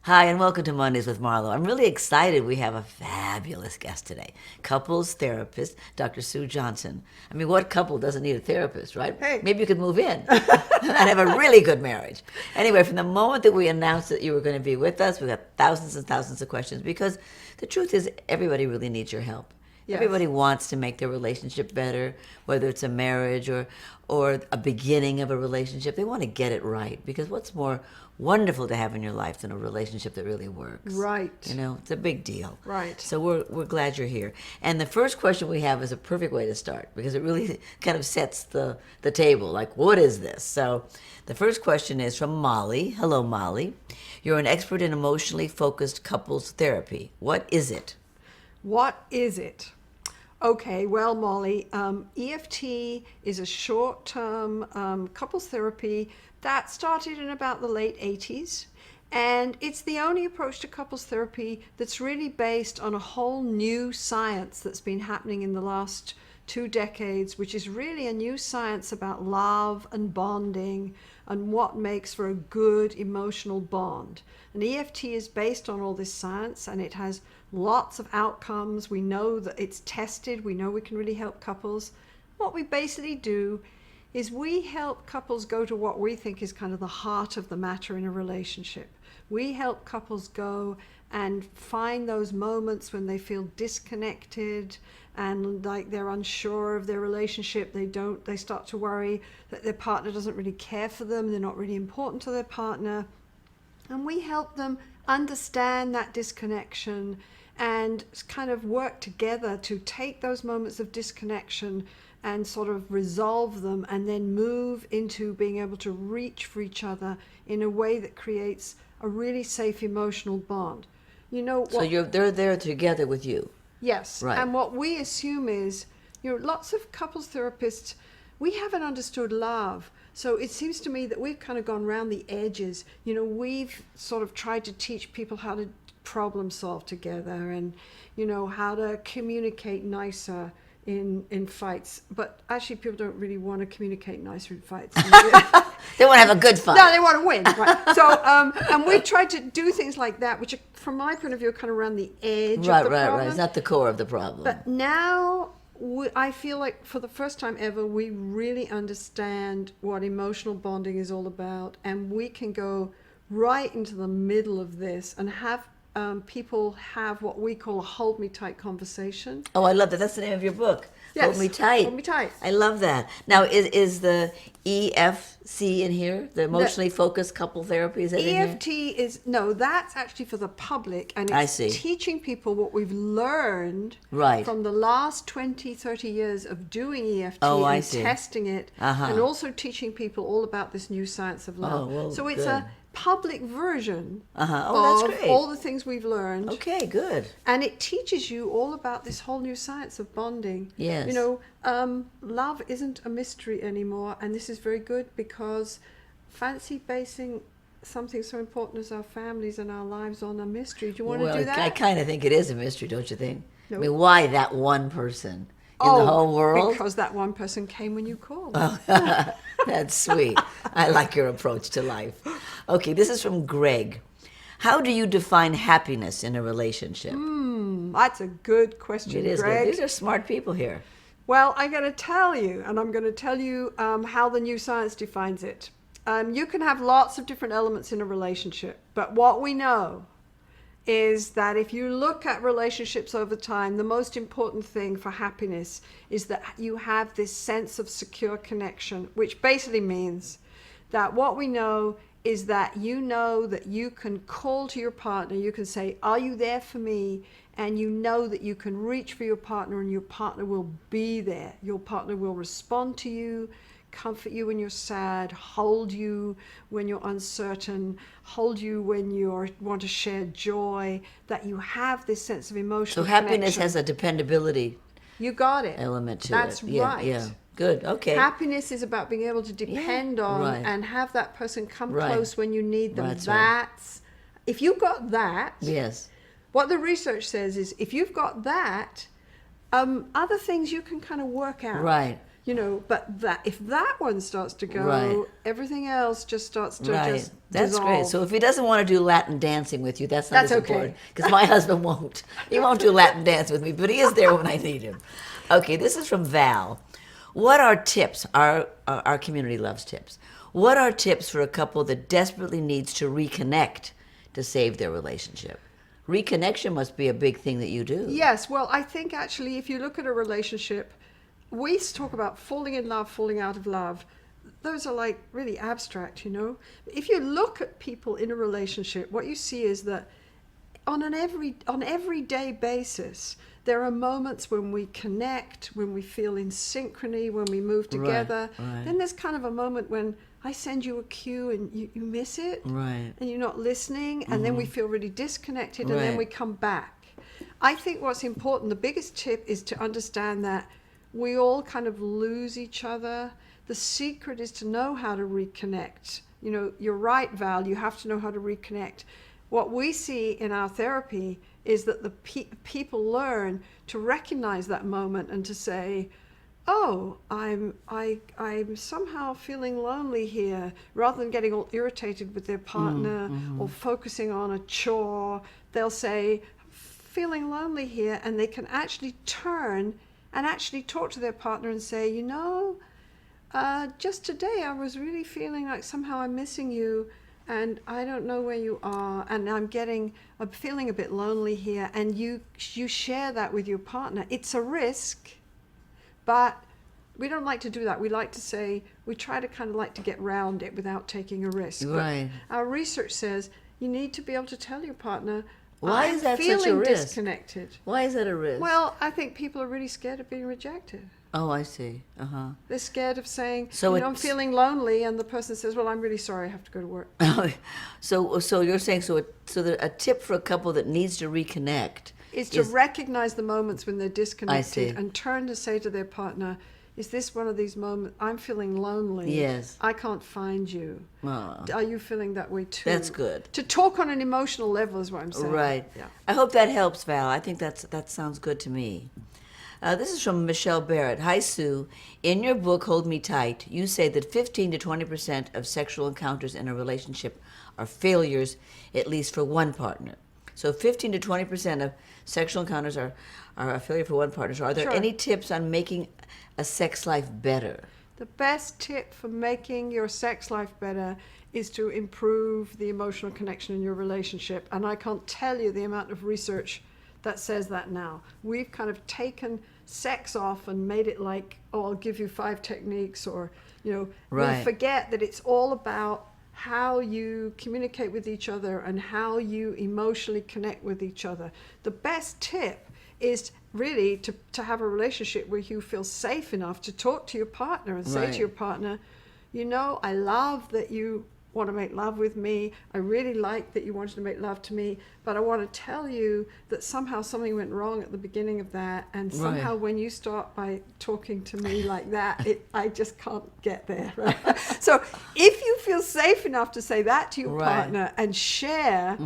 Hi, and welcome to Mondays with Marlo. I'm really excited. We have a fabulous guest today, couples therapist, Dr. Sue Johnson. I mean, what couple doesn't need a therapist, right? Hey. Maybe you could move in and have a really good marriage. Anyway, from the moment that we announced that you were going to be with us, we got thousands and thousands of questions because the truth is everybody really needs your help. Yes. Everybody wants to make their relationship better, whether it's a marriage or a beginning of a relationship. They want to get it right because what's more wonderful to have in your life than a relationship that really works? Right. You know, it's a big deal. Right. So we're glad you're here. And the first question we have is a perfect way to start because it really kind of sets the table. Like, what is this? So the first question is from Molly. Hello, Molly. You're an expert in emotionally focused couples therapy. What is it? What is it? Okay, well, Molly, EFT is a short-term couples therapy that started in about the late 80s. And it's the only approach to couples therapy that's really based on a whole new science that's been happening in the last 2 decades, which is really a new science about love and bonding and what makes for a good emotional bond. And EFT is based on all this science, and it has lots of outcomes. We know that it's tested. We know we can really help couples. What we basically do is we help couples go to what we think is kind of the heart of the matter in a relationship. We help couples go and find those moments when they feel disconnected and like they're unsure of their relationship. They start to worry that their partner doesn't really care for them. They're not really important to their partner. And we help them understand that disconnection and kind of work together to take those moments of disconnection and sort of resolve them and then move into being able to reach for each other in a way that creates a really safe emotional bond. You know what, So they're there together with you. Yes. Right. And what we assume is, lots of couples therapists, we haven't understood love. So it seems to me that we've kind of gone around the edges. We've sort of tried to teach people how to problem solve together and, how to communicate nicer in fights. But actually people don't really want to communicate nicer in fights. They want to have a good fight. No, they want to win. Right. So, and we've tried to do things like that, which, from my point of view, are kind of around the edge of the problem. Right. It's not the core of the problem. But now, I feel like for the first time ever, we really understand what emotional bonding is all about, and we can go right into the middle of this and have people have what we call a hold me tight conversation. Oh, I love that. That's the name of your book. Yes. Hold me tight. Hold me tight. I love that. Now, is the EFC in here? The emotionally focused couple therapy? Is that EFT in here? no, that's actually for the public, and I it's see. teaching people what we've learned Right. from the last 20, 30 years of doing EFT I and see. testing it, and also teaching people all about this new science of love. Oh, well, so it's good. a public version Oh, of that's great. all the things we've learned. Okay, good. And it teaches you all about this whole new science of bonding. Yes. Love isn't a mystery anymore, and this is very good because fancy basing something so important as our families and our lives on a mystery. Do you want to do that? I kind of think it is a mystery, don't you think? No. I mean, why that one person in the whole world? Because that one person came when you called. That's sweet. I like your approach to life. Okay, this is from Greg. How do you define happiness in a relationship? That's a good question, It is Greg. good. These are smart people here. Well, I'm going to tell you, and I'm going to tell you how the new science defines it. You can have lots of different elements in a relationship, but what we know is that if you look at relationships over time, the most important thing for happiness is that you have this sense of secure connection, which basically means that what we know is that you know that you can call to your partner, you can say, "Are you there for me?" And you know that you can reach for your partner and your partner will be there. Your partner will respond to you, comfort you when you're sad, hold you when you're uncertain, hold you when you want to share joy, that you have this sense of emotional So happiness connection. has a dependability You got it. element to That's it. Yeah, right. Yeah. Good. Okay. Happiness is about being able to depend on right. and have that person come Right. close when you need them. That's right. If you got that, Yes. what the research says is if you've got that, other things you can kind of work out. Right. you know, but that if that one starts to go, Right. everything else just starts to Right. just That's dissolve. great. So if he doesn't want to do Latin dancing with you, that's not That's as okay. important. Because my husband won't. He won't do Latin dance with me, but he is there when I need him. Okay, this is from Val. What are tips? Our community loves tips. What are tips for a couple that desperately needs to reconnect to save their relationship? Reconnection must be a big thing that you do. Yes, well, I think actually, if you look at a relationship, we talk about falling in love, falling out of love. Those are like really abstract, you know. If you look at people in a relationship, what you see is that on an everyday basis, there are moments when we connect, when we feel in synchrony, when we move together. right. Then there's kind of a moment when I send you a cue and you miss it, Right. and you're not listening, and then we feel really disconnected, and then Right. we come back. I think what's important, the biggest tip is to understand that we all kind of lose each other. The secret is to know how to reconnect. You know, you're right, Val, you have to know how to reconnect. What we see in our therapy is that the people learn to recognize that moment and to say, oh, I'm somehow feeling lonely here, rather than getting all irritated with their partner or focusing on a chore. They'll say, feeling lonely here, and they can actually turn and actually talk to their partner and say, you know, just today I was really feeling like somehow I'm missing you, and I don't know where you are, and I'm feeling a bit lonely here, and you share that with your partner. It's a risk, but we don't like to do that. We like to say, we try to kind of like to get round it without taking a risk. Right. But our research says you need to be able to tell your partner, Why I'm is that such a feeling risk? disconnected. Why is that a risk? Well, I think people are really scared of being rejected. Oh, I see. Uh-huh. They're scared of saying, So you know, I'm it's- feeling lonely, and the person says, well, I'm really sorry, I have to go to work. So you're saying that a tip for a couple that needs to reconnect Is to recognize the moments when they're see. disconnected and turn to say to their partner, is this one of these moments, I'm feeling lonely. Yes. I can't find you. Oh, Are you feeling that way too? that's good. To talk on an emotional level is what I'm saying. Right. Yeah. I hope that helps, Val. I think that sounds good to me. This is from Michelle Barrett. Hi, Sue. In your book, Hold Me Tight, you say that 15 to 20% of sexual encounters in a relationship are failures, at least for one partner. So 15 to 20% of sexual encounters are a failure for one partner. So are there Sure. any tips on making a sex life better? The best tip for making your sex life better is to improve the emotional connection in your relationship. And I can't tell you the amount of research that says that now. We've kind of taken sex off and made it like, oh, I'll give you 5 techniques, or, you know, Right. we forget that it's all about how you communicate with each other and how you emotionally connect with each other. The best tip is really to have a relationship where you feel safe enough to talk to your partner and say Right. to your partner, you know, I love that you want to make love with me. I really like that you wanted to make love to me, but I want to tell you that somehow something went wrong at the beginning of that, and somehow Right. when you start by talking to me like that, I just can't get there. Right? So if you feel safe enough to say that to your Right. partner and share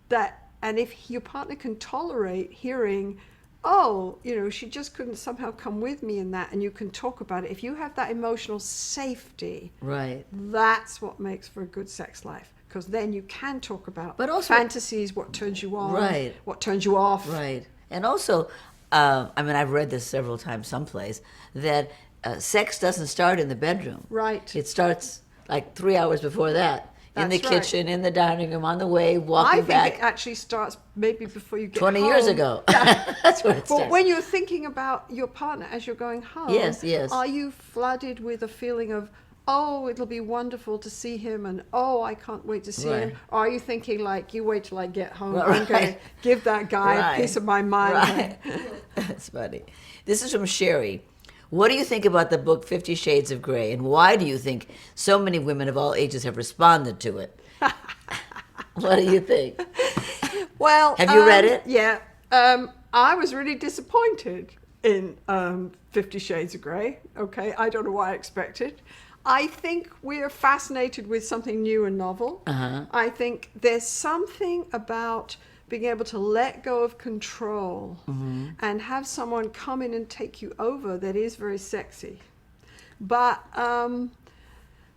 that, and if your partner can tolerate hearing, oh, you know, she just couldn't somehow come with me in that, and you can talk about it. If you have that emotional safety, Right. that's what makes for a good sex life, because then you can talk about But also- fantasies, what turns you on, Right. what turns you off. Right. And also, I mean, I've read this several times someplace, that sex doesn't start in the bedroom. Right. It starts like 3 hours before that. In the That's right. kitchen, in the dining room, on the way, I walking think back. it actually starts maybe before you get 20 home. years ago. That's where it But started. when you're thinking about your partner as you're going home, Yes, yes. are you flooded with a feeling of, oh, it'll be wonderful to see him, and oh, I can't wait to see him? Right. Or are you thinking like, you wait till I get home, Right. I'm going to give that guy Right. a piece of my mind. Right. That's funny. This is from Sherry. What do you think about the book 50 Shades of Grey, and why do you think so many women of all ages have responded to it? What do you think? Well, Have you read it? Yeah. I was really disappointed in 50 Shades of Grey. Okay, I don't know what I expected. I think we're fascinated with something new and novel. Uh-huh. I think there's something about being able to let go of control and have someone come in and take you over that is very sexy. But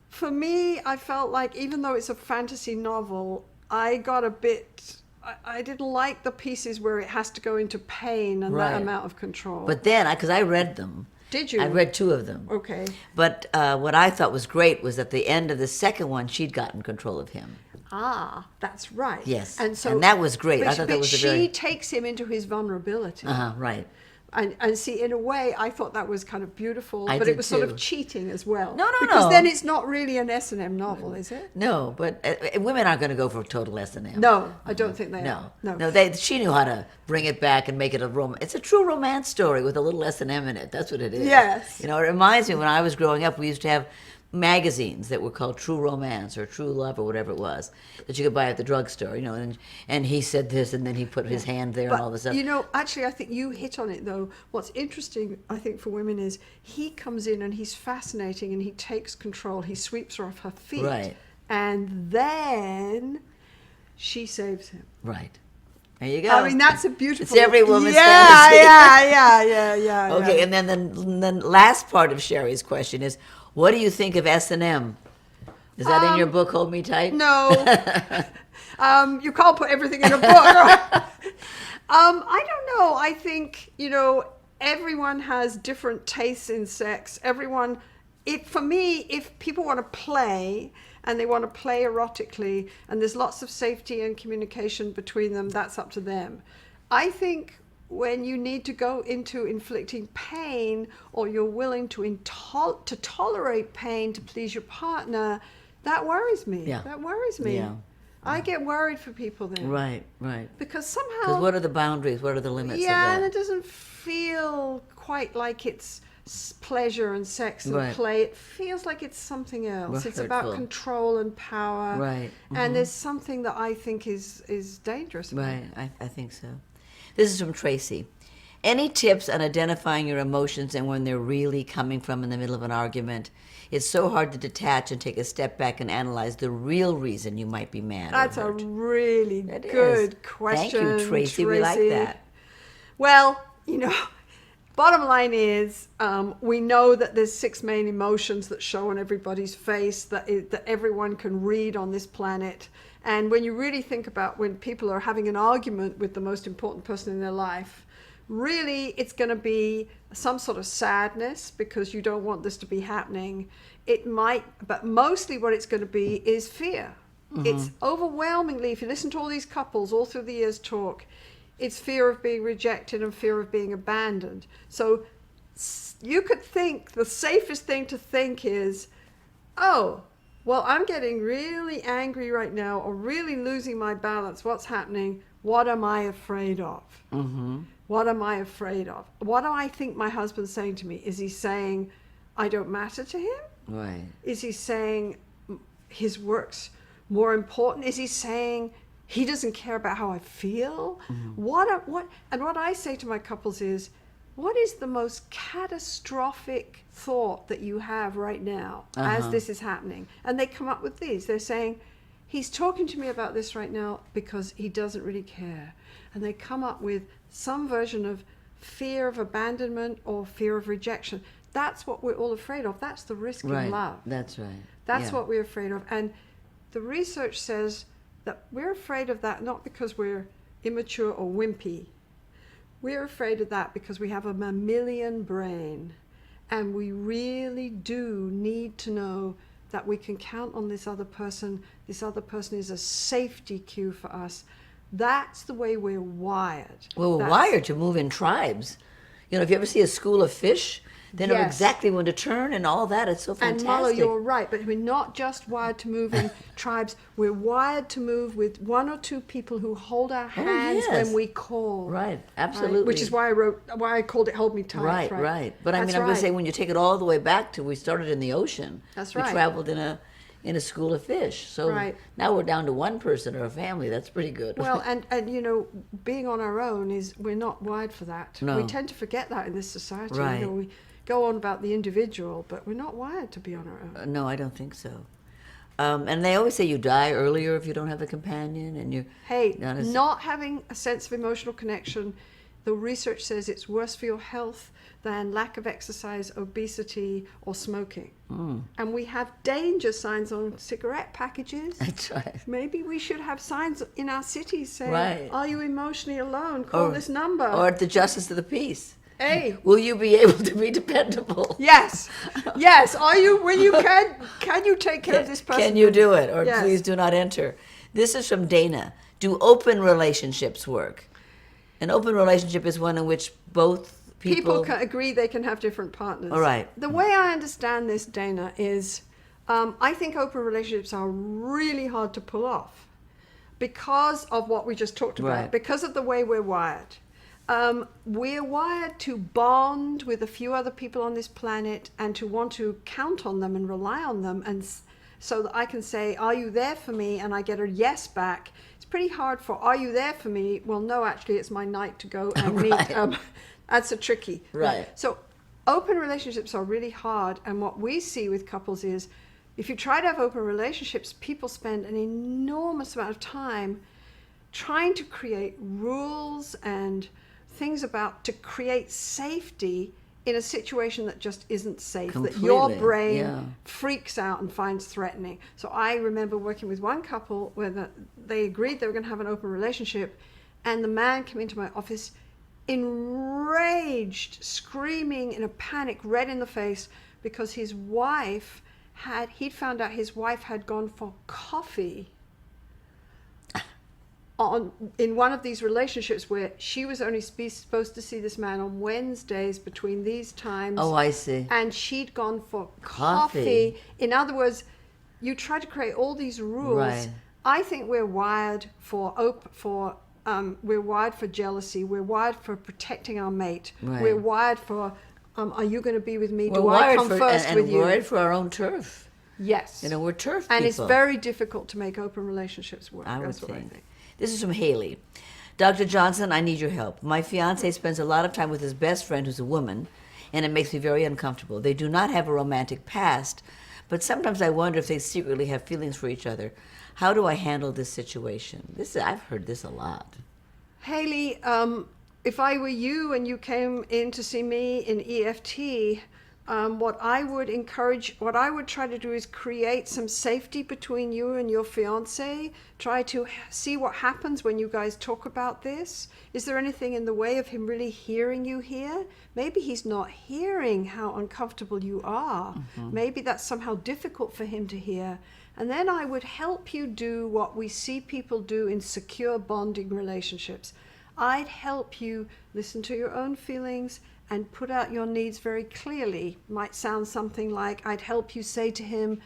for me, I felt like even though it's a fantasy novel, I got a bit. I didn't like the pieces where it has to go into pain and Right. that amount of control. But then, because I read them. Did you? I read 2 of them. Okay. But what I thought was great was at the end of the second one, she'd gotten control of him. Ah, that's right. Yes. And so And that was great. I But, thought that but was a she very... takes him into his vulnerability. Right. And see, in a way, I thought that was kind of beautiful, I but did it was sort too. of cheating as well. No, because no. then it's not really an S&M novel, is it? No, but women aren't going to go for total S&M. No, I don't think they No, are. no. She knew how to bring it back and make it it's a true romance story with a little S&M in it. That's what it is. Yes. You know, it reminds me when I was growing up, we used to have magazines that were called True Romance or True Love or whatever it was that you could buy at the drugstore. You know, and he said this, and then he put his hand there, and all this stuff. You know, actually, I think you hit on it, though. What's interesting, I think, for women is he comes in and he's fascinating and he takes control. He sweeps her off her feet. Right. And then she saves him. Right. There you go. I mean, that's a beautiful... It's every woman's fantasy. fantasy. Yeah. Okay, and then the last part of Sherry's question is, what do you think of S&M? Is that in your book, Hold Me Tight? No. You can't put everything in a book. Right? I don't know. I think, everyone has different tastes in sex. For me, if people want to play and they want to play erotically and there's lots of safety and communication between them, that's up to them. I think when you need to go into inflicting pain or you're willing to tolerate pain to please your partner, that worries me. Yeah. That worries me. Yeah. I get worried for people then. Right. Because somehow... Because what are the boundaries? What are the limits of Yeah, and that? it doesn't feel quite like it's pleasure and sex and Right. play. It feels like it's something else. Well, It's about hurtful. control and power. Right. And there's something that I think is dangerous about it. Right, I think so. This is from Tracy. Any tips on identifying your emotions and when they're really coming from in the middle of an argument? It's so hard to detach and take a step back and analyze the real reason you might be mad. That's or a hurt. really It good is. question. Thank you, Tracy. We like that. Well, bottom line is we know that there's 6 main emotions that show on everybody's face that everyone can read on this planet. And when you really think about when people are having an argument with the most important person in their life, really it's going to be some sort of sadness because you don't want this to be happening. It might, but mostly what it's going to be is fear. It's overwhelmingly, if you listen to all these couples all through the years talk, it's fear of being rejected and fear of being abandoned. So you could think the safest thing to think is, oh, well, I'm getting really angry right now or really losing my balance. What's happening? What am I afraid of? What am I afraid of? What do I think my husband's saying to me? Is he saying I don't matter to him? Right. Is he saying his work's more important? Is he saying he doesn't care about how I feel? What I say to my couples is, what is the most catastrophic thought that you have right now as this is happening? And they come up with these. They're saying, he's talking to me about this right now because he doesn't really care. And they come up with some version of fear of abandonment or fear of rejection. That's what we're all afraid of. That's the risk in love. That's right. That's what we're afraid of. And the research says that we're afraid of that not because we're immature or wimpy. We're afraid of that because we have a mammalian brain. And we really do need to know that we can count on this other person. This other person is a safety cue for us. That's the way we're wired. Well, we're wired to move in tribes. If you ever see a school of fish, they know exactly when to turn and all that. It's so fantastic. And Marlo, you're right, but we're not just wired to move in tribes. We're wired to move with 1 or 2 people who hold our hands when we call. Right, absolutely. Right? Which is why I called it "Hold Me Tight." Right. But I mean, I'm going to say when you take it all the way back to we started in the ocean. That's we right. traveled in a school of fish. So now we're down to 1 person or a family. That's pretty good. Well, and being on our own we're not wired for that. No. We tend to forget that in this society. Right. We go on about the individual, but we're not wired to be on our own. No, I don't think so. And they always say you die earlier if you don't have a companion, and you. Hey, not having a sense of emotional connection the research says it's worse for your health than lack of exercise, obesity, or smoking. And we have danger signs on cigarette packages. That's right. Maybe we should have signs in our cities saying, Right. are you emotionally alone? Call this number. Or at the Justice of the Peace. Hey. Will you be able to be dependable? Yes. Yes. Can you take care of this person? Can you do it? Or Yes. please do not enter. This is from Dana. Do open relationships work? An open relationship is one in which both people can agree they can have different partners. All right. The way I understand this, Dana, is I think open relationships are really hard to pull off because of what we just talked about, Right. because of the way we're wired. We're wired to bond with a few other people on this planet and to want to count on them and rely on them, and so that I can say, are you there for me? And I get a yes back. It's pretty hard for, are you there for me? Well, no, actually, it's my night to go and Right. meet. That's a tricky. Right. So open relationships are really hard. And what we see with couples is if you try to have open relationships, people spend an enormous amount of time trying to create rules and things to create safety in a situation that just isn't safe, that your Completely, brain yeah. freaks out and finds threatening. So I remember working with one couple where they agreed they were going to have an open relationship, and the man came into my office enraged, screaming in a panic, red in the face, because he'd found out his wife had gone for coffee in one of these relationships where she was only supposed to see this man on Wednesdays between these times. Oh, I see. And she'd gone for coffee. In other words, you try to create all these rules. Right. I think we're wired we're wired for jealousy. We're wired for protecting our mate. Right. We're wired for, are you going to be with me? We're Do I wired come for, first and with you? we're wired for our own turf. Yes. We're turf And people. it's very difficult to make open relationships work. I would That's what I think. think. This is from Haley. Dr. Johnson, I need your help. My fiance spends a lot of time with his best friend who's a woman, and it makes me very uncomfortable. They do not have a romantic past, but sometimes I wonder if they secretly have feelings for each other. How do I handle this situation? I've heard this a lot. Haley, if I were you and you came in to see me in EFT, what I would try to do is create some safety between you and your fiance. Try to see what happens when you guys talk about this. Is there anything in the way of him really hearing you here? Maybe he's not hearing how uncomfortable you are. Mm-hmm. Maybe that's somehow difficult for him to hear. And then I would help you do what we see people do in secure bonding relationships. I'd help you listen to your own feelings and put out your needs very clearly. Might sound something like, I'd help you say to him,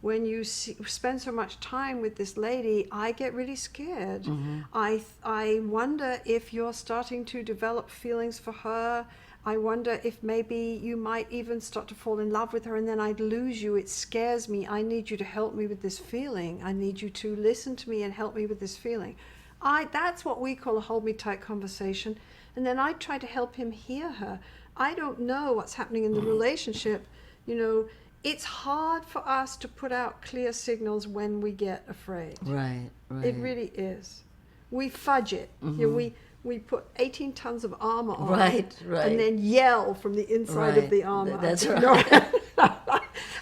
when you spend so much time with this lady, I get really scared. Mm-hmm. I wonder if you're starting to develop feelings for her. I wonder if maybe you might even start to fall in love with her and then I'd lose you. It scares me. I need you to help me with this feeling. I need you to listen to me and help me with this feeling. That's what we call a hold me tight conversation. And then I try to help him hear her. I don't know what's happening in the relationship. It's hard for us to put out clear signals when we get afraid. Right. It really is. We fudge it. Mm-hmm. We put 18 tons of armor on right. and then yell from the inside of the armor. That's right.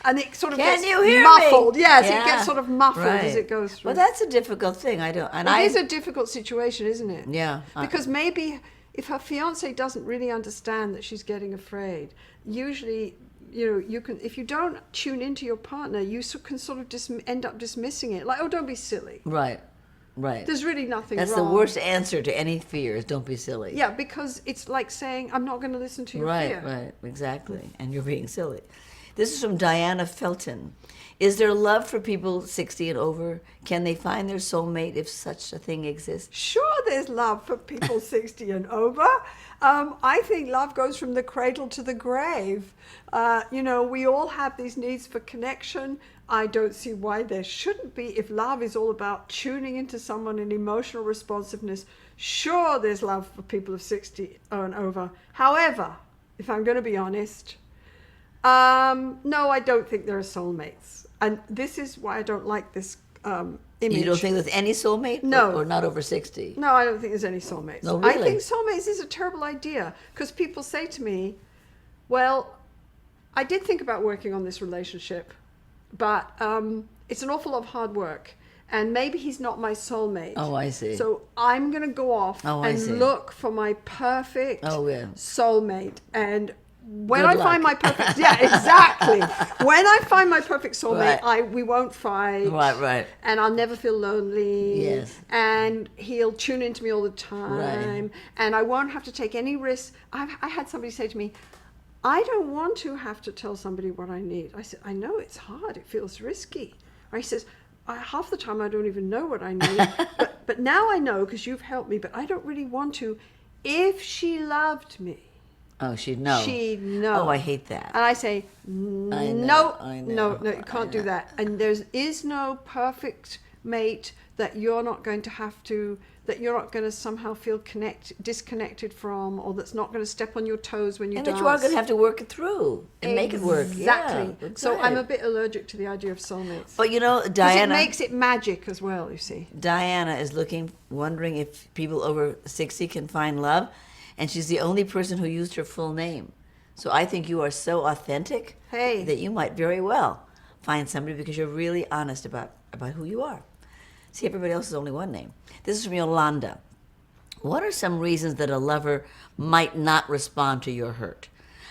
And it sort of Can gets you hear muffled. Me? Yes, yeah. It gets sort of muffled as it goes through. Well, that's a difficult thing. It is a difficult situation, isn't it? Yeah. Because maybe if her fiance doesn't really understand that she's getting afraid, usually, you can, if you don't tune into your partner, you can sort of end up dismissing it. Like, oh, don't be silly. Right. There's really nothing That's wrong. the worst answer to any fear is don't be silly. Yeah, because it's like saying, I'm not going to listen to your fear. Right, exactly. And you're being silly. This is from Diana Felton. Is there love for people 60 and over? Can they find their soulmate if such a thing exists? Sure, there's love for people 60 and over. I think love goes from the cradle to the grave. We all have these needs for connection. I don't see why there shouldn't be. If love is all about tuning into someone and emotional responsiveness, sure, there's love for people of 60 and over. However, if I'm going to be honest, no, I don't think there are soulmates. And this is why I don't like this image. You don't think there's any soulmate? No. Or not over 60? No, I don't think there's any soulmates. No, I really? think soulmates is a terrible idea because people say to me, well, I did think about working on this relationship, but it's an awful lot of hard work. And maybe he's not my soulmate. Oh, I see. So I'm going to go off I see. and look for my perfect Oh, yeah. soulmate. And when Good I luck. find my perfect, yeah, exactly. When I find my perfect soulmate, Right. we won't fight. Right. And I'll never feel lonely. Yes. And he'll tune into me all the time. Right. And I won't have to take any risks. I had somebody say to me, I don't want to have to tell somebody what I need. I said, I know it's hard. It feels risky. Or he says, half the time I don't even know what I need. but now I know because you've helped me. But I don't really want to. If she loved me. Oh, she'd know. She'd know. Oh, I hate that. And I say, I no, know. you can't do that. And there is no perfect mate that you're not going to have to, that you're not going to somehow feel disconnected from, or that's not going to step on your toes when you And dance. that you are going to have to work it through and make it work. Exactly. Yeah, So right. I'm a bit allergic to the idea of soulmates. But you know, 'Cause Diana... it makes it magic as well, you see. Diana is wondering if people over 60 can find love, and she's the only person who used her full name. So I think you are so authentic that you might very well find somebody because you're really honest about who you are. See, everybody else is only one name. This is from Yolanda. What are some reasons that a lover might not respond to your hurt?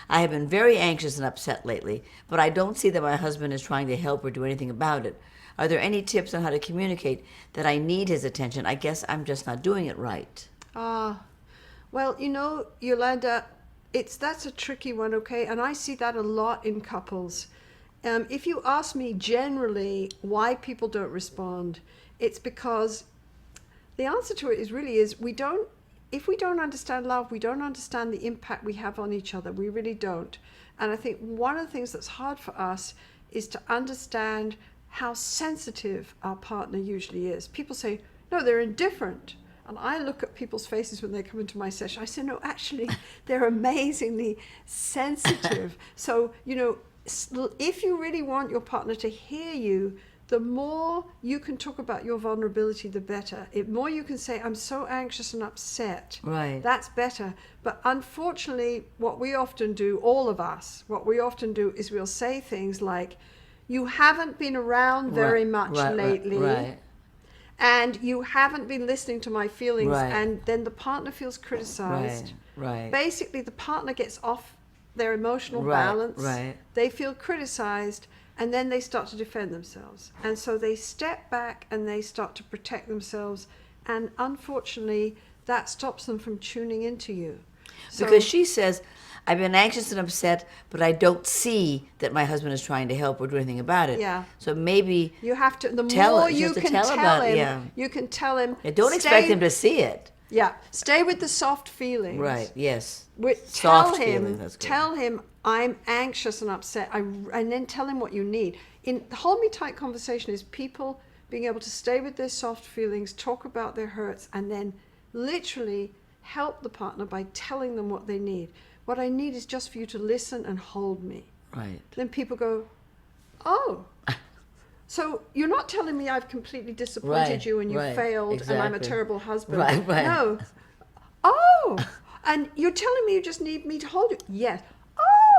I have been very anxious and upset lately, but I don't see that my husband is trying to help or do anything about it. Are there any tips on how to communicate that I need his attention? I guess I'm just not doing it right. Well, you know, Yolanda, that's a tricky one, okay? And I see that a lot in couples. If you ask me generally why people don't respond, it's because the answer to it is if we don't understand love, we don't understand the impact we have on each other. We really don't. And I think one of the things that's hard for us is to understand how sensitive our partner usually is. People say, no, they're indifferent. And I look at people's faces when they come into my session. I say, no, actually, they're amazingly sensitive. So, you know, if you really want your partner to hear you, the more you can talk about your vulnerability, the better. The more you can say, I'm so anxious and upset. Right. That's better. But unfortunately, what we often do, all of us, is we'll say things like, you haven't been around very much lately. Right. And you haven't been listening to my feelings. Right. And then the partner feels criticized. Right. Basically, the partner gets off their emotional balance. Right. They feel criticized. And then they start to defend themselves. And so they step back and they start to protect themselves. And unfortunately, that stops them from tuning into you. Because she says, I've been anxious and upset, but I don't see that my husband is trying to help or do anything about it. Yeah. So maybe you have to, the tell more it. you can tell him, you can tell him. Yeah, don't expect him to see it. Yeah. Stay with the soft feelings. Right, yes. Tell him, I'm anxious and upset. And then tell him what you need. In the Hold Me Tight conversation is people being able to stay with their soft feelings, talk about their hurts, and then literally help the partner by telling them what they need. What I need is just for you to listen and hold me. Right. Then people go, oh. So you're not telling me I've completely disappointed you and you failed and I'm a terrible husband. Right. No. Oh. And you're telling me you just need me to hold you. Yes.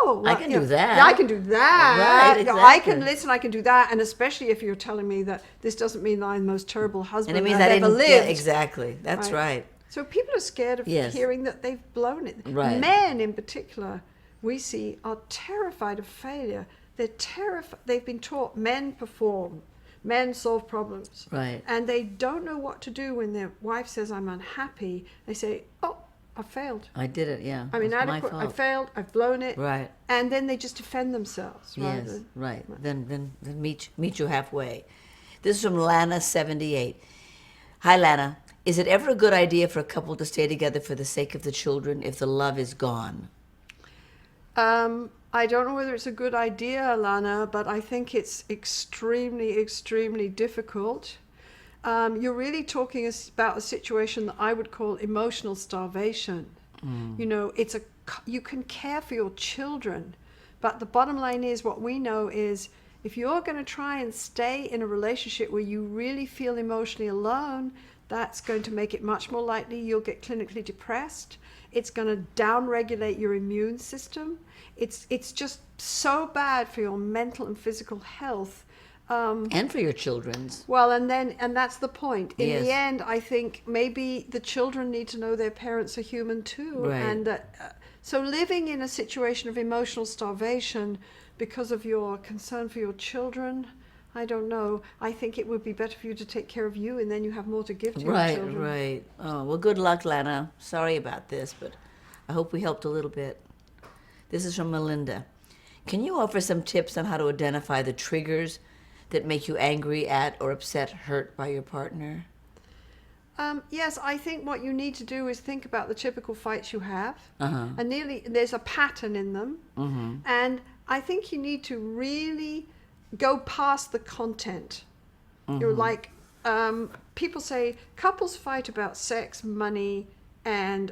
Oh. I can do that. Yeah, I can do that. Right, exactly. I can listen, I can do that. And especially if you're telling me that this doesn't mean I'm the most terrible husband And it means I've I ever didn't. lived. Yeah, exactly. That's right. So people are scared of hearing that they've blown it. Right. Men in particular, we see, are terrified of failure. They're terrified. They've been taught men perform, men solve problems. Right. And they don't know what to do when their wife says, I'm unhappy. They say, oh, I failed. I did it, yeah. I'm inadequate. I failed. I've blown it. Right. And then they just defend themselves. Yes, right. Then meet you halfway. This is from Lana 78. Hi, Lana. Is it ever a good idea for a couple to stay together for the sake of the children if the love is gone? I don't know whether it's a good idea, Alana, but I think it's extremely, extremely difficult. You're really talking about a situation that I would call emotional starvation. You know, you can care for your children, but the bottom line is what we know is If you're going to try and stay in a relationship where you really feel emotionally alone, that's going to make it much more likely you'll get clinically depressed. It's going to downregulate your immune system. It's just so bad for your mental and physical health. And for your children's. Well, and that's the point. In Yes. the end, I think maybe the children need to know their parents are human too. Right. And that, so living in a situation of emotional starvation because of your concern for your children, I don't know. I think it would be better for you to take care of you, and then you have more to give to your Right, children. right. Oh, well, good luck, Lana. Sorry about this, but I hope we helped a little bit. This is from Melinda. Can you offer some tips on how to identify the triggers that make you angry at or upset, hurt by your partner? Yes, I think what you need to do is think about the typical fights you have, Uh-huh. and there's a pattern in them, Mm-hmm. and I think you need to really go past the content. You're like, people say couples fight about sex, money, and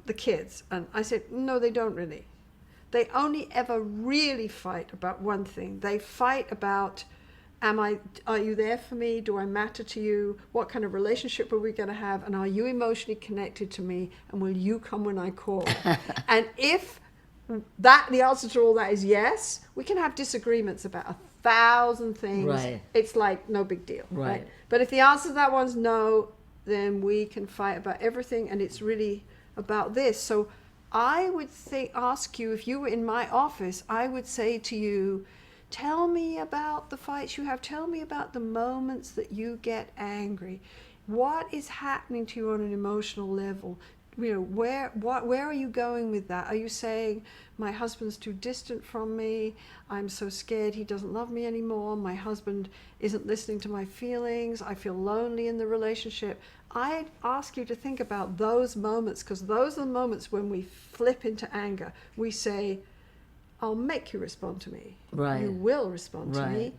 the kids, and I said no, they don't really. They only ever really fight about one thing. They fight about, are you there for me? Do I matter to you? What kind of relationship are we going to have? And are you emotionally connected to me? And will you come when I call? And if the answer to all that is yes, we can have disagreements about 1,000 things. Right. It's like no big deal. Right. But if the answer to that one's no, then we can fight about everything, and it's really about this. So I would ask you, if you were in my office, I would say to you, tell me about the fights you have. Tell me about the moments that you get angry. What is happening to you on an emotional level? You know, where are you going with that? Are you saying, my husband's too distant from me, I'm so scared he doesn't love me anymore, my husband isn't listening to my feelings, I feel lonely in the relationship? I'd ask you to think about those moments, because those are the moments when we flip into anger. We say, I'll make you respond to me. Right. You will respond to me. Right.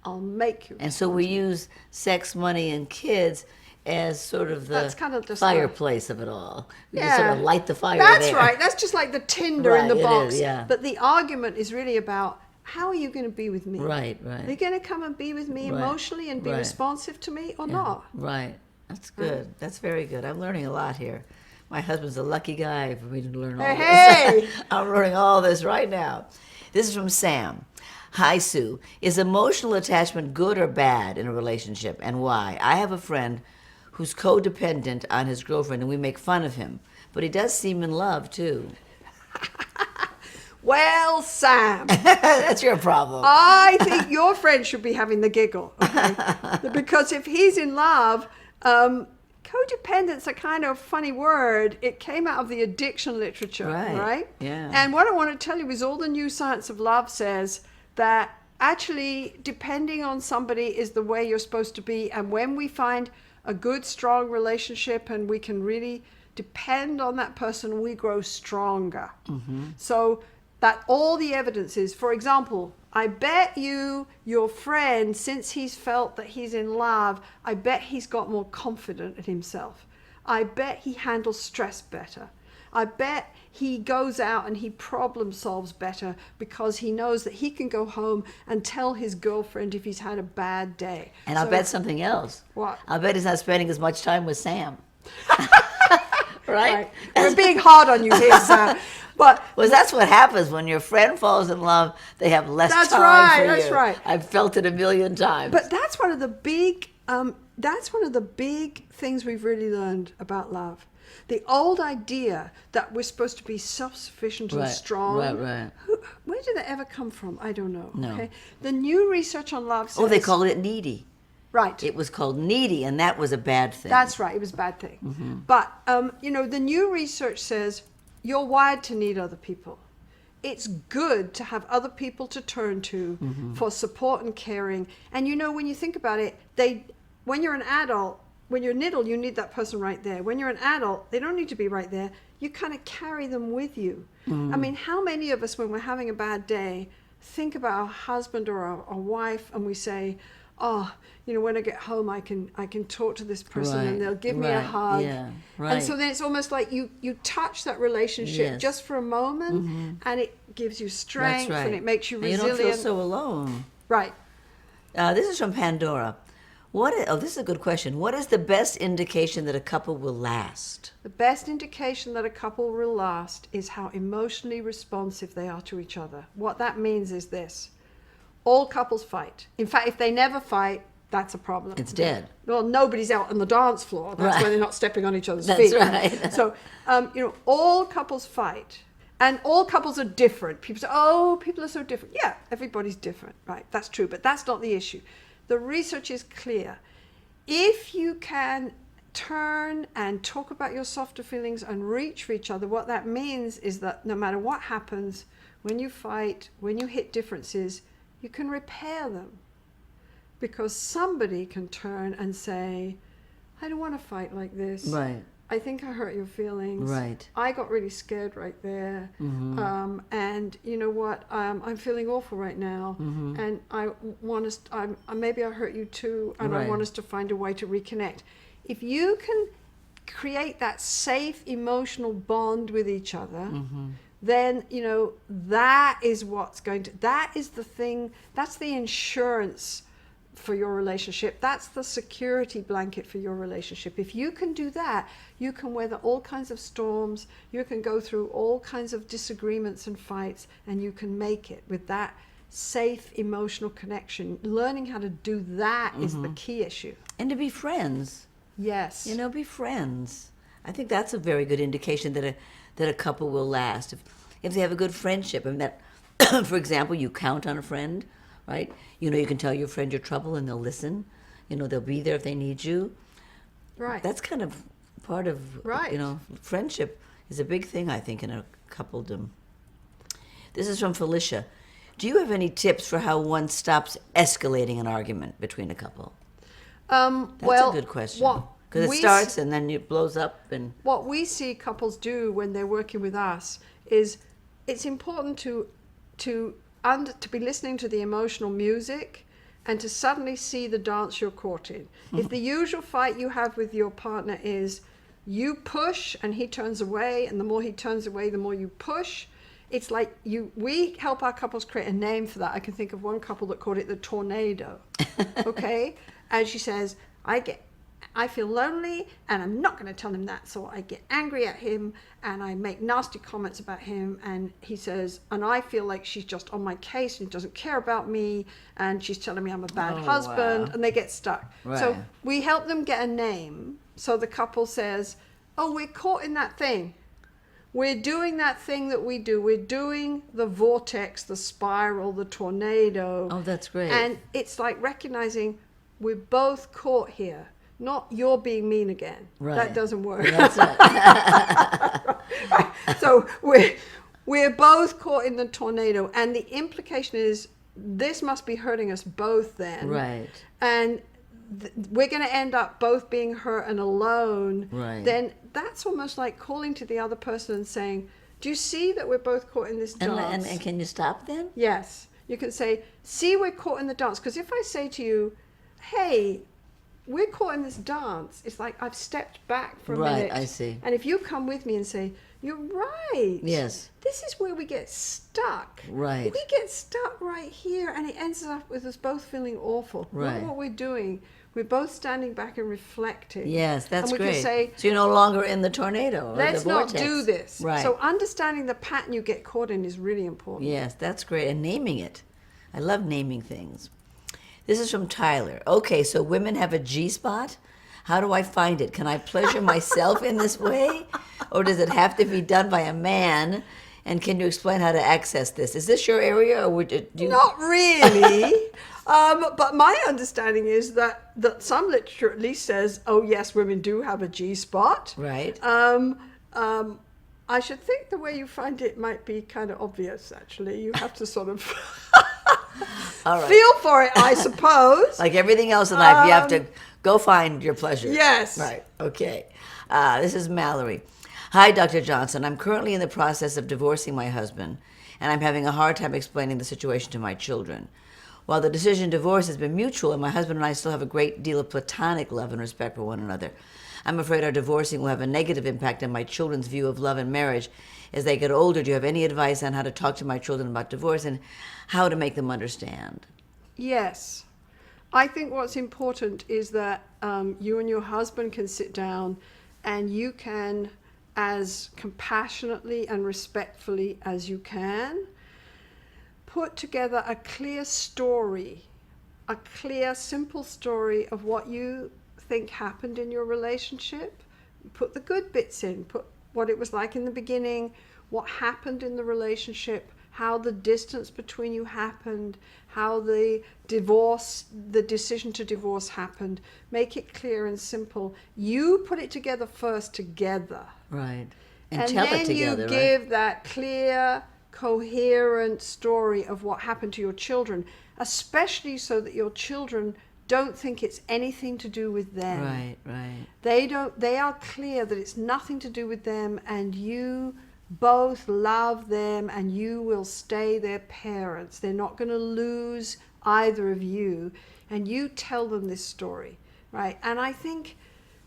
I'll make you respond. And so we use sex, money, and kids as sort of the That's kind of just fireplace of it all. We just sort of light the fire That's there. right. That's just like the tinder in Right, the it box. is, yeah. But the argument is really about, how are you going to be with me? Right, Are you right. going to come and be with me Right, emotionally and be right. responsive to me or Yeah, not? Right. That's good. That's very good. I'm learning a lot here. My husband's a lucky guy for me to learn all Hey! this. I'm learning all this right now. This is from Sam. Hi, Sue. Is emotional attachment good or bad in a relationship, and why? I have a friend who's codependent on his girlfriend, and we make fun of him. But he does seem in love, too. Well, Sam, That's your problem. I think your friend should be having the giggle. Okay? Because if he's in love, codependent's a kind of funny word. It came out of the addiction literature, right? Yeah. And what I want to tell you is all the new science of love says that actually depending on somebody is the way you're supposed to be. And when we find a good, strong relationship and we can really depend on that person, we grow stronger. Mm-hmm. So that all the evidence is, for example, I bet you your friend, since he's felt that he's in love, I bet he's got more confident in himself. I bet he handles stress better. I bet he goes out and he problem solves better because he knows that he can go home and tell his girlfriend if he's had a bad day. And I'll bet something else. What? I'll bet he's not spending as much time with Sam. Right? We're being hard on you here, Sam. But Well, that's what happens when your friend falls in love. They have less That's time right, for you. that's right. I've felt it a million times. But that's one of the big things we've really learned about love. The old idea that we're supposed to be self-sufficient and Right, strong. right. Where did that ever come from? I don't know. No. Okay. The new research on love says, Oh, they call it needy. right. It was called needy, and that was a bad thing. That's right. It was a bad thing. Mm-hmm. But the new research says you're wired to need other people. It's good to have other people to turn to for support and caring. And when you think about it, when you're an adult, when you're an adult, you need that person right there. When you're an adult, they don't need to be right there. You kind of carry them with you. I mean, how many of us, when we're having a bad day, think about our husband or our wife, and we say, "Oh, when I get home, I can talk to this person, Right, and they'll give me a right, hug." yeah, And right. so then it's almost like you touch that relationship Yes. just for a moment, and it gives you strength, That's right. and it makes you And you resilient. don't feel so alone. Right. This is from Pandora. This is a good question. What is the best indication that a couple will last? The best indication that a couple will last is how emotionally responsive they are to each other. What that means is this. All couples fight. In fact, if they never fight, that's a problem. It's dead. Well, nobody's out on the dance floor. That's Right. when they're not stepping on each other's That's feet. right. So, all couples fight. And all couples are different. People say, oh, people are so different. Yeah, everybody's different, right? That's true, but that's not the issue. The research is clear. If you can turn and talk about your softer feelings and reach for each other, what that means is that no matter what happens, when you fight, when you hit differences, you can repair them. Because somebody can turn and say, I don't want to fight like this. Right. I think I hurt your feelings. Right. I got really scared right there. Mm-hmm. And you know what? I'm feeling awful right now. Mm-hmm. And I want us, maybe I hurt you too. And I Right. want us to find a way to reconnect. If you can create that safe emotional bond with each other, then, that is that is the thing, that's the insurance for your relationship. That's the security blanket for your relationship. If you can do that, you can weather all kinds of storms, you can go through all kinds of disagreements and fights, and you can make it with that safe emotional connection. Learning how to do that is the key issue. And to be friends. Yes. Be friends. I think that's a very good indication that a couple will last. If they have a good friendship, and that, for example, you count on a friend, right? You can tell your friend your trouble and they'll listen. They'll be there if they need you. Right. That's kind of part of, Right. Friendship is a big thing, I think, in a coupledom. This is from Felicia. Do you have any tips for how one stops escalating an argument between a couple? That's a good question. Because it starts and then it blows up. And what we see couples do when they're working with us is it's important to be listening to the emotional music and to suddenly see the dance you're caught in. If the usual fight you have with your partner is you push and he turns away, and the more he turns away, the more you push, it's like we help our couples create a name for that. I can think of one couple that called it the tornado. Okay? And she says, I feel lonely and I'm not going to tell him that, so I get angry at him and I make nasty comments about him, and he says, and I feel like she's just on my case and doesn't care about me, and she's telling me I'm a bad husband. Wow. And they get stuck. Right. So we help them get a name, so the couple says, oh, we're caught in that thing. We're doing that thing that we do. We're doing the vortex, the spiral, the tornado. Oh, that's great. And it's like recognizing we're both caught here. Not you're being mean again. Right. That doesn't work. That's it. Right. So we're both caught in the tornado, and the implication is this must be hurting us both then. Right. And we're going to end up both being hurt and alone. Right. Then that's almost like calling to the other person and saying, do you see that we're both caught in this dance? And can you stop then? Yes. You can say, see, we're caught in the dance. Because if I say to you, hey, we're caught in this dance, it's like I've stepped back for a minute. Right, I see. And if you come with me and say, you're right. Yes. This is where we get stuck. Right. We get stuck right here, and it ends up with us both feeling awful. Right. Look what we're doing. We're both standing back and reflecting. Yes, that's and we great. Can say, so you're no longer in the tornado or let's the not vortex. do this. Right. So understanding the pattern you get caught in is really important. Yes, that's great. And naming it. I love naming things. This is from Tyler. Okay, so women have a G-spot? How do I find it? Can I pleasure myself in this way? Or does it have to be done by a man? And can you explain how to access this? Is this your area, or would you... Not really. But my understanding is that some literature at least says, oh yes, women do have a G-spot. Right. I should think the way you find it might be kind of obvious, actually. You have to sort of All right. feel for it, I suppose. Like everything else in life, you have to go find your pleasure. Yes. Right. Okay. This is Mallory. Hi, Dr. Johnson. I'm currently in the process of divorcing my husband, and I'm having a hard time explaining the situation to my children. While the decision to divorce has been mutual, and my husband and I still have a great deal of platonic love and respect for one another, I'm afraid our divorcing will have a negative impact on my children's view of love and marriage as they get older. Do you have any advice on how to talk to my children about divorce and how to make them understand? Yes. I think what's important is that you and your husband can sit down and you can, as compassionately and respectfully as you can, put together a clear story, a clear, simple story of what you think happened in your relationship. Put the good bits in, put what it was like in the beginning, what happened in the relationship, how the distance between you happened, how the decision to divorce happened. Make it clear and simple. You put it together first together. Right. And tell then it together, you right? give that clear, coherent story of what happened to your children, especially so that your children don't think it's anything to do with them. Right, right. They are clear that it's nothing to do with them, and you both love them and you will stay their parents. They're not going to lose either of you, and you tell them this story, right? And I think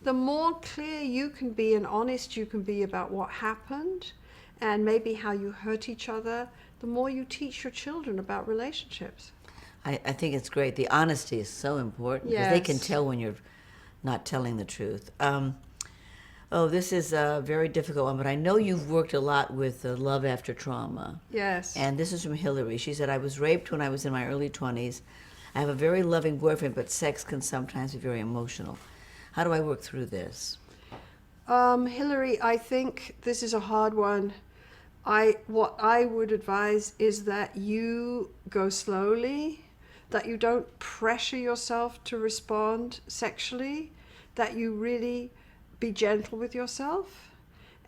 the more clear you can be and honest you can be about what happened and maybe how you hurt each other, the more you teach your children about relationships. I think it's great. The honesty is so important because they can Yes. tell when you're not telling the truth. This is a very difficult one, but I know you've worked a lot with love after trauma. Yes. And this is from Hillary. She said, I was raped when I was in my early 20s. I have a very loving boyfriend, but sex can sometimes be very emotional. How do I work through this? Hillary, I think this is a hard one. What I would advise is that you go slowly, that you don't pressure yourself to respond sexually, that you really be gentle with yourself,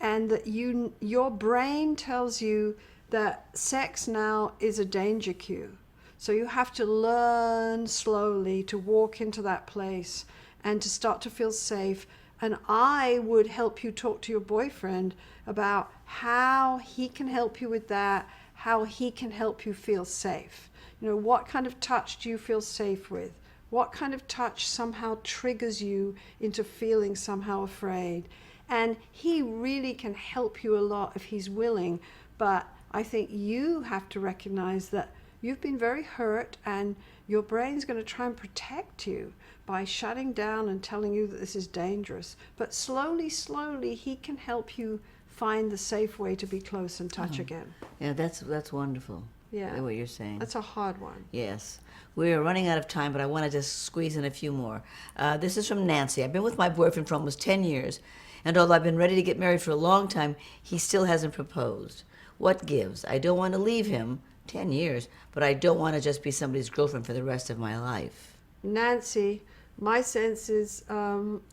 and that your brain tells you that sex now is a danger cue. So you have to learn slowly to walk into that place and to start to feel safe. And I would help you talk to your boyfriend about how he can help you with that, how he can help you feel safe. You know, what kind of touch do you feel safe with? What kind of touch somehow triggers you into feeling somehow afraid? And he really can help you a lot if he's willing. But I think you have to recognize that you've been very hurt and your brain's going to try and protect you by shutting down and telling you that this is dangerous. But slowly, slowly, he can help you find the safe way to be close and touch again. Yeah, that's wonderful. Yeah. What you're saying. That's a hard one. Yes. We're running out of time, but I want to just squeeze in a few more. This is from Nancy. I've been with my boyfriend for almost 10 years, and although I've been ready to get married for a long time, he still hasn't proposed. What gives? I don't want to leave him, 10 years, but I don't want to just be somebody's girlfriend for the rest of my life. Nancy, my sense is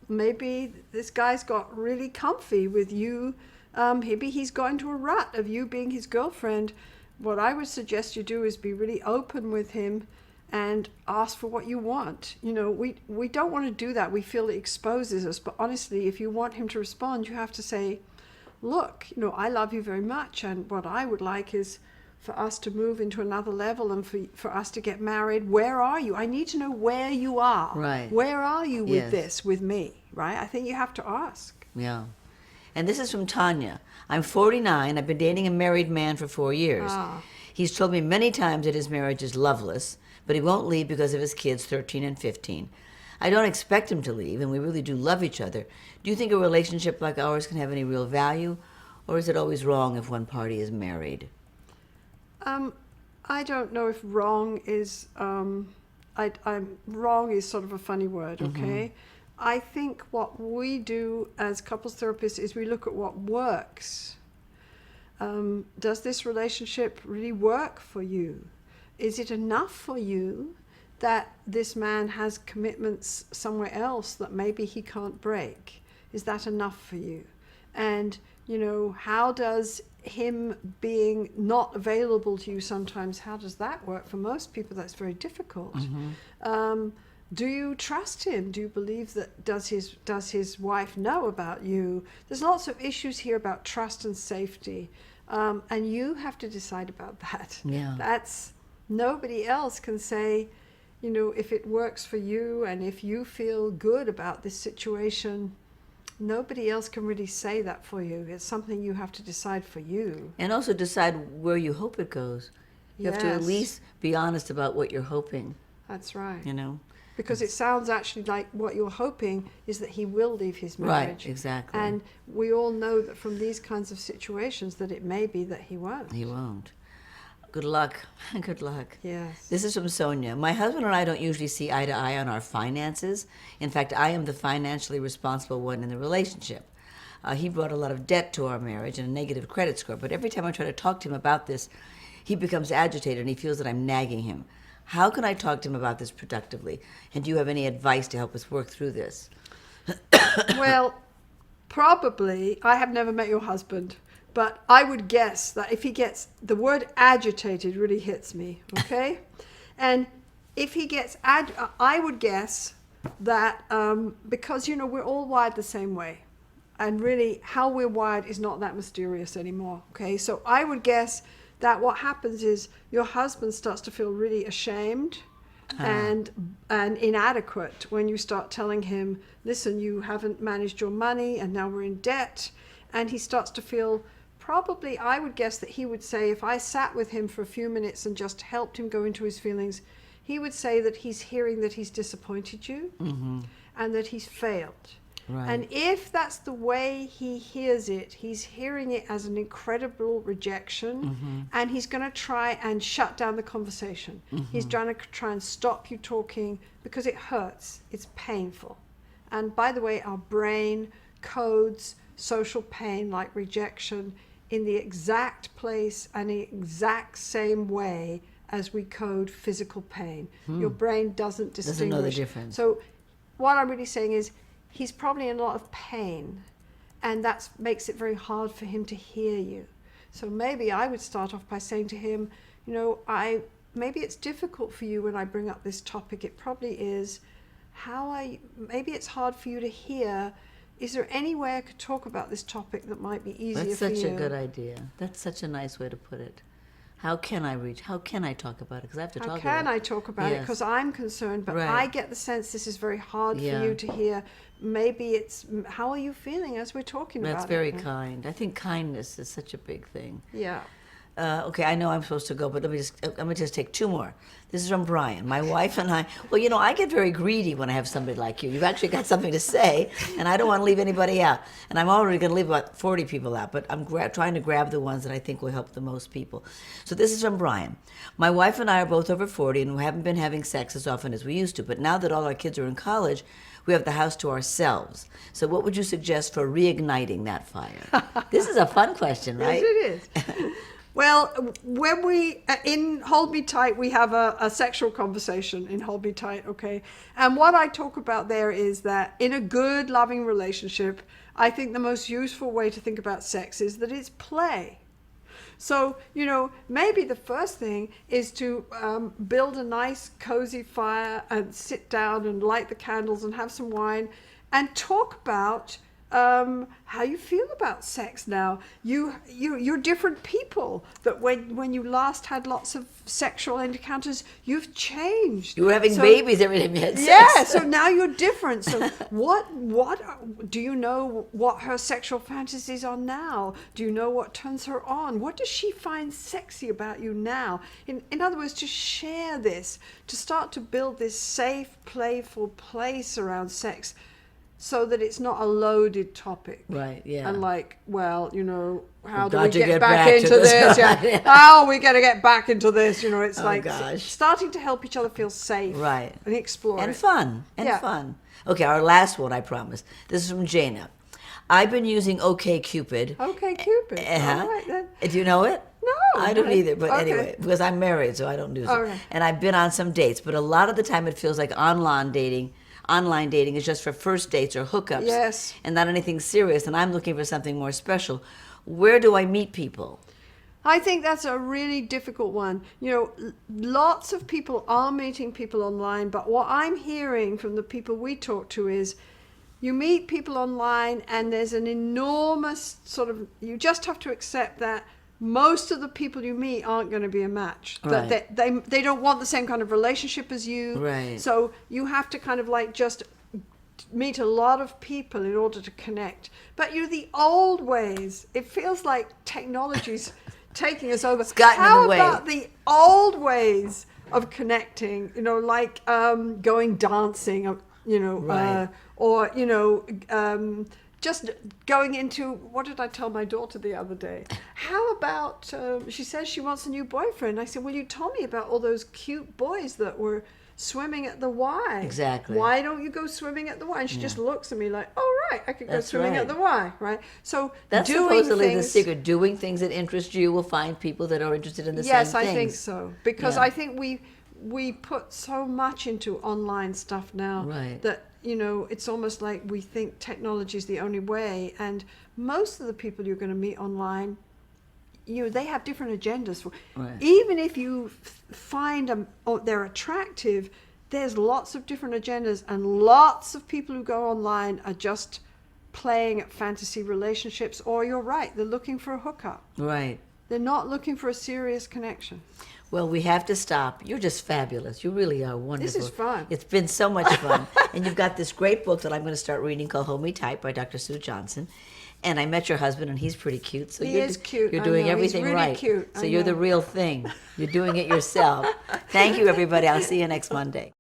maybe this guy's got really comfy with you. Maybe he's got into a rut of you being his girlfriend. What I would suggest you do is be really open with him and ask for what you want. You know, we don't want to do that. We feel it exposes us. But honestly, if you want him to respond, you have to say, look, you know, I love you very much, and what I would like is for us to move into another level and for us to get married. Where are you? I need to know where you are. Right. Where are you with Yes. this, with me, right? I think you have to ask. Yeah. And this is from Tanya. I'm 49. I've been dating a married man for 4 years. He's told me many times that his marriage is loveless, but he won't leave because of his kids, 13 and 15. I don't expect him to leave, and we really do love each other. Do you think a relationship like ours can have any real value, or is it always wrong if one party is married? I don't know if wrong is, wrong is sort of a funny word, okay? I think what we do as couples therapists is we look at what works. Does this relationship really work for you? Is it enough for you that this man has commitments somewhere else that maybe he can't break? Is that enough for you? And, you know, how does him being not available to you sometimes, how does that work? For most people, that's very difficult. Do you trust him? Do you believe that, does his wife know about you? There's lots of issues here about trust and safety. And you have to decide about that. Yeah. That's, nobody else can say, you know, if it works for you and if you feel good about this situation, nobody else can really say that for you. It's something you have to decide for you. And also decide where you hope it goes. You have to at Yes. least be honest about what you're hoping. That's right. you know? Because it sounds actually like what you're hoping is that he will leave his Right, marriage. exactly. And we all know that from these kinds of situations that it may be that he won't. He won't. Good luck. Good luck. Yes. This is from Sonia. My husband and I don't usually see eye to eye on our finances. In fact, I am the financially responsible one in the relationship. He brought a lot of debt to our marriage and a negative credit score, but every time I try to talk to him about this, he becomes agitated and he feels that I'm nagging him. How can I talk to him about this productively? And do you have any advice to help us work through this? Well, probably, I have never met your husband, but I would guess that if he gets, the word agitated really hits me, okay? And if he gets, I would guess that because, you know, we're all wired the same way. And really, how we're wired is not that mysterious anymore, okay? So I would guess that what happens is your husband starts to feel really ashamed and inadequate when you start telling him, listen, you haven't managed your money and now we're in debt. And he starts to feel, probably, I would guess that he would say, if I sat with him for a few minutes and just helped him go into his feelings, he would say that he's hearing that he's disappointed you and that he's failed. Right. And if that's the way he hears it, he's hearing it as an incredible rejection, and he's going to try and shut down the conversation. He's trying to try and stop you talking because it hurts. It's painful. And by the way, our brain codes social pain like rejection in the exact place and the exact same way as we code physical pain. Your brain doesn't distinguish. Doesn't know the difference. So what I'm really saying is, he's probably in a lot of pain, and that makes it very hard for him to hear you. So maybe I would start off by saying to him, you know, maybe it's difficult for you when I bring up this topic. It probably is. Maybe it's hard for you to hear. Is there any way I could talk about this topic that might be easier That's for you? such a good idea. That's such a nice way to put it. How can I talk about it? Because I have to talk about it. How can I talk about it? Yes. Because I'm concerned, but Right. I get the sense this is very hard Yeah. for you to hear. Maybe it's, how are you feeling as we're talking about it? That's very kind. I think kindness is such a big thing. Yeah. Okay, I know I'm supposed to go, but let me just take two more. This is from Brian. My wife and I, well, you know, I get very greedy when I have somebody like you. You've actually got something to say, and I don't want to leave anybody out. And I'm already going to leave about 40 people out, but I'm trying to grab the ones that I think will help the most people. So this is from Brian. My wife and I are both over 40, and we haven't been having sex as often as we used to, but now that all our kids are in college, we have the house to ourselves. So what would you suggest for reigniting that fire? This is a fun question, right? Yes, it is. Well, when we, in Hold Me Tight, we have a sexual conversation in Hold Me Tight, okay? And what I talk about there is that in a good, loving relationship, I think the most useful way to think about sex is that it's play. So, you know, maybe the first thing is to build a nice, cozy fire and sit down and light the candles and have some wine and talk about how you feel about sex now. You're different people. That when you last had lots of sexual encounters, you've changed. You were having babies every time you had sex. Yeah, so now you're different. So what do you know what her sexual fantasies are now? Do you know what turns her on? What does she find sexy about you now? In other words, to share this, to start to build this safe, playful place around sex, so that it's not a loaded topic. Right, yeah. And like, well, you know, how do got we to get get back back into to this. this? Yeah. How are we going to get back into this? You know, it's like gosh. starting to help each other feel safe. Right. And explore And it. fun. Yeah. Fun. Okay, our last one, I promise. This is from Jana. I've been using OkCupid. Okay, Cupid. All right then. Do you know it? No. I don't either, but Okay. anyway, because I'm married, so I don't do it. Okay. And I've been on some dates, but a lot of the time it feels like online dating is just for first dates or hookups. Yes. And not anything serious, and I'm looking for something more special. Where do I meet people? I think that's a really difficult one. You know, lots of people are meeting people online, but what I'm hearing from the people we talk to is you meet people online and there's an enormous sort of, you just have to accept that most of the people you meet aren't going to be a match. Right. That they don't want the same kind of relationship as you. Right. So you have to kind of like just meet a lot of people in order to connect. But the old ways, it feels like technology's taking us over. It's gotten in How the way. about the old ways of connecting, like going dancing, Right. or, just going into, what did I tell my daughter the other day? How about, she says she wants a new boyfriend. I said, well, you told me about all those cute boys that were swimming at the Y. Exactly. Why don't you go swimming at the Y? And she just looks at me like, oh, right, I could go That's swimming right. at the Y, right? So That's doing supposedly the things, secret. Doing things that interest you will find people that are interested in the yes, same I things. think so. Because Yeah. I think we put so much into online stuff now Right. that, it's almost like we think technology is the only way. And most of the people you're going to meet online, they have different agendas. Right. Even if you find them, they're attractive, there's lots of different agendas, and lots of people who go online are just playing at fantasy relationships, or you're right, they're looking for a hookup. Right. They're not looking for a serious connection. Well, we have to stop. You're just fabulous. You really are wonderful. This is fun. It's been so much fun. And you've got this great book that I'm going to start reading called Hold Me Tight by Dr. Sue Johnson. And I met your husband, and he's pretty cute. So He is cute. You're I doing know. everything He's really right. cute. So I you're the know. real thing. You're doing it yourself. Thank you, everybody. I'll see you next Monday.